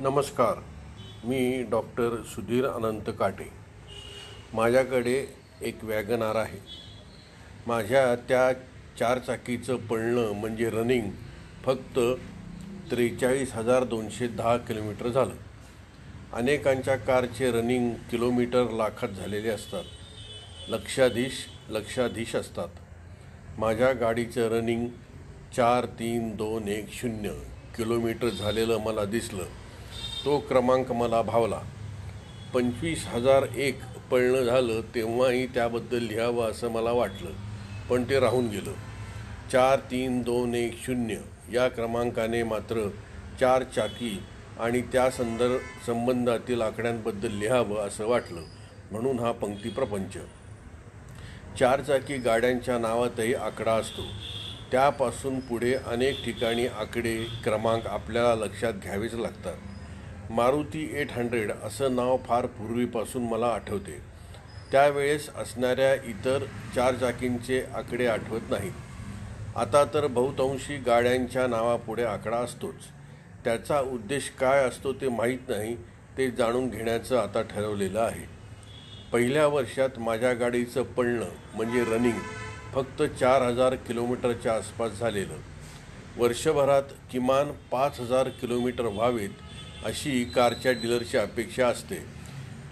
नमस्कार. मी डॉक्टर सुधीर अनंत काटे. माझ्याकडे एक वॅगनार आहे. माझ्या त्या चारचाकीचं पळणं म्हणजे रनिंग फक्त 43,210 किलोमीटर झालं. अनेकांच्या कारचे रनिंग किलोमीटर लाखात झालेले असतात, लक्षाधीश असतात. माझ्या गाडीचं रनिंग 43210 किलोमीटर झालेलं मला दिसलं. तो क्रमांक मला भावला. 25,001 पळणं झालं तेव्हाही त्याबद्दल लिहावं असं मला वाटलं, पण ते राहून गेलं. 43210 या क्रमांकाने मात्र चारचाकी आणि त्या संबंधातील आकड्यांबद्दल लिहावं असं वाटलं, म्हणून हा पंक्ती प्रपंच. चारचाकी गाड्यांच्या नावातही आकडा असतो. त्यापासून पुढे अनेक ठिकाणी आकडे क्रमांक आपल्याला लक्षात घ्यावेच लागतात. मारुती 800 असं नाव फार पूर्वीपासून मला आठवते. त्यावेळेस असणाऱ्या इतर चारचाकींचे आकडे आठवत नाहीत. आता तर बहुतांशी गाड्यांच्या नावापुढे आकडा असतोच. त्याचा उद्देश काय असतो ते माहीत नाही. ते जाणून घेण्याचं आता ठरवलेलं आहे. पहिल्या वर्षात माझ्या गाडीचं पळणं म्हणजे रनिंग फक्त 4,000 किलोमीटरच्या आसपास झालेलं. वर्षभरात किमान 5,000 किलोमीटर व्हावेत अशी कारच्या डीलरची अपेक्षा असते.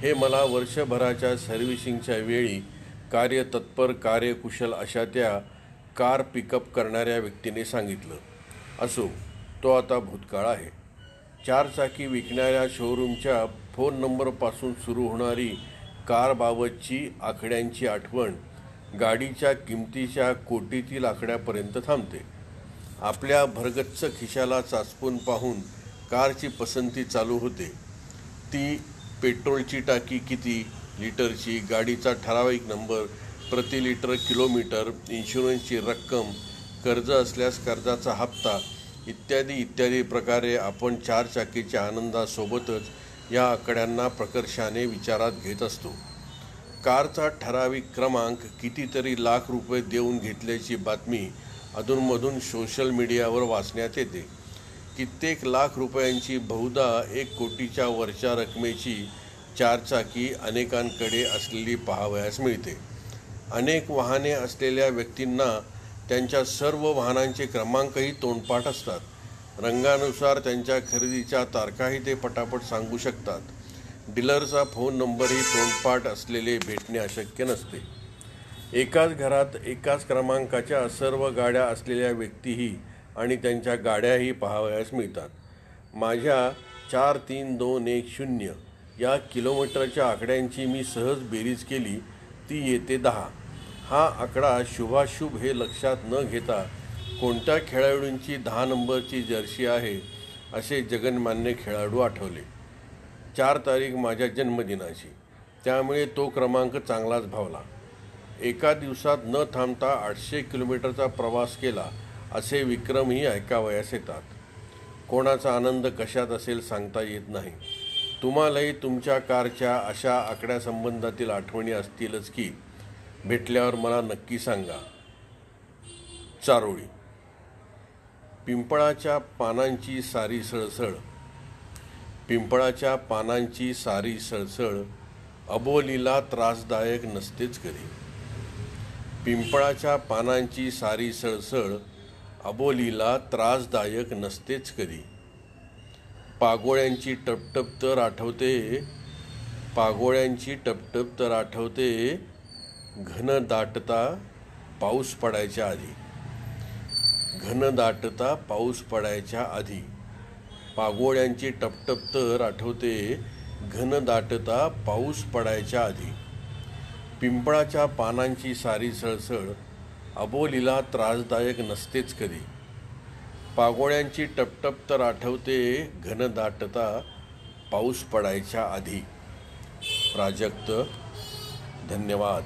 हे मला वर्षभराच्या सर्व्हिसिंगच्या वेळी कार्यतत्पर कार्यकुशल अशा त्या कार पिकअप करणाऱ्या व्यक्तीने सांगितलं. असो, तो आता भूतकाळ आहे. चारचाकी विकणाऱ्या शोरूमच्या फोन नंबरपासून सुरू होणारी कारबाबतची आकड्यांची आठवण गाडीच्या किमतीच्या कोटीतील आकड्यापर्यंत थांबते. आपल्या भरगच्च खिशाला चाचपून पाहून कारची पसंती चालू होते. ती पेट्रोलची टाकी किती लिटरची, गाडीचा ठराविक नंबर, प्रति लिटर किलोमीटर, इन्शुरन्सची रक्कम, कर्ज असल्यास कर्जाचा हप्ता इत्यादी प्रकारे आपण चारचाकीच्या आनंदासोबतच या आकड्यांना प्रकर्षाने विचारात घेत असतो. कारचा ठराविक क्रमांक कितीतरी लाख रुपये देऊन घेतल्याची बातमी अधूनमधून सोशल मीडियावर वाचण्यात येते. कित्येक लाख रुपयांची, बहुधा 1 कोटीच्या वरच्या रकमेची चारचाकी अनेकांकडे असलेली पाहावयास मिळते. अनेक वाहने असलेल्या व्यक्तींना त्यांच्या सर्व वाहनांचे क्रमांकही तोंडपाठ असतात. रंगानुसार त्यांच्या खरेदीच्या तारखाही ते पटापट सांगू शकतात. डीलरचा फोन नंबरही तोंडपाठ असलेले भेटणे अशक्य नसते. एकाच घरात एकाच क्रमांकाच्या सर्व गाड्या असलेल्या व्यक्तीही आणि त्यांच्या गाड्याही पाहावयास मिळतात. माझ्या 43210 या किलोमीटरच्या आकड्यांची मी सहज बेरीज केली, ती येते 10. हा आकडा शुभाशुभ हे लक्षात न घेता कोणत्या खेळाडूंची 10 नंबरची जर्सी आहे असे जगन्मान्य खेळाडू आठवले. 4 तारीख माझ्या जन्मदिनाची, त्यामुळे तो क्रमांक चांगलाच भावला. एका दिवसात न थांबता 800 किलोमीटरचा प्रवास केला असे विक्रमही ऐकावयास येतात. कोणाचा आनंद कशात असेल सांगता येत नाही. तुम्हालाही तुमच्या कारच्या अशा आकड्यासंबंधातील आठवणी असतीलच की? भेटल्यावर मला नक्की सांगा. चारोळी. पिंपळाच्या पानांची सारी सळसळ, पिंपळाच्या पानांची सारी सळसळ अबोलीला त्रासदायक नसतेच कधी. पिंपळाच्या पानांची सारी सळसळ अबोलीला त्रासदायक नसतेच कधी. पागोळ्यांची टपटप तर आठवते, पागोळ्यांची टपटप तर आठवते, घनदाटता पाऊस पडायच्या आधी. घनदाटता पाऊस पडायच्या आधी. पागोळ्यांची टपटप तर आठवते, घनदाटता पाऊस पडायच्या आधी. पिंपळाच्या पानांची सारी सळसळ अबोलीला त्रासदायक नसतेच कधी. पागोळ्यांची टपटप तर आठवते, घनदाटता पाऊस पडायच्या आधी. प्राजक्त. धन्यवाद.